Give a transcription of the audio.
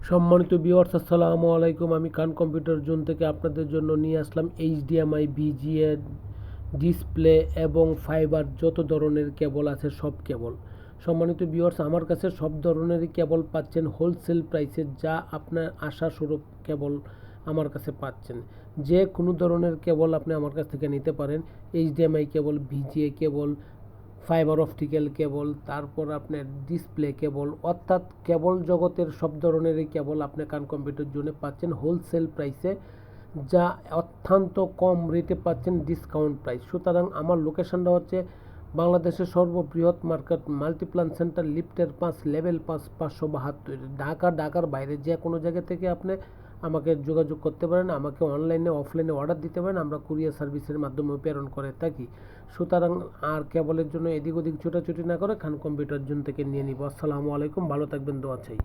সম্মানিত ভিউয়ার্স, আসসালামু আলাইকুম। আমি খান কম্পিউটার জোন থেকে আপনাদের জন্য নিয়ে আসলাম এইচডিএমআই, ভিজিএ, ডিসপ্লে এবং ফাইবার যত ধরনের কেবল আছে সব কেবল। সম্মানিত ভিউয়ার্স, আমার কাছে সব ধরনেরই কেবল পাচ্ছেন হোলসেল প্রাইসে, যা আপনার আশাস্বরূপ কেবল আমার কাছে পাচ্ছেন। যে কোনো ধরনের কেবল আপনি আমার কাছ থেকে নিতে পারেন। এইচডিএমআই কেবল, ভিজিএ কেবল, ফাইবার অপটিক্যাল কেবল, তারপর আপনার ডিসপ্লে কেবল, অর্থাৎ কেবল জগতের সব ধরনেরই কেবল আপনি খান কম্পিউটার জোনে পাচ্ছেন হোলসেল প্রাইসে, যা অত্যন্ত কম রেটে পাচ্ছেন, ডিসকাউন্ট প্রাইস। সুতরাং আমার লোকেশনটা হচ্ছে বাংলাদেশের সর্ববৃহৎ মার্কেট মাল্টিপ্লান সেন্টার, লিফটের 5, লেভেল 5, 572, ঢাকার বাইরে যে কোনো জায়গা থেকে আপনি আমাকে যোগাযোগ করতে পারেন। আমাকে অনলাইনে অফলাইনে অর্ডার দিতে পারেন, আমরা কুরিয়ার সার্ভিসের মাধ্যমে প্রেরণ করে থাকি। সুতরাং আর কেবলের জন্য এদিক ওদিক ছোটাছুটি না করে খান কম্পিউটার জোন থেকে নিয়ে নিব। আসসালামু আলাইকুম, ভালো থাকবেন, দোয়া চাই।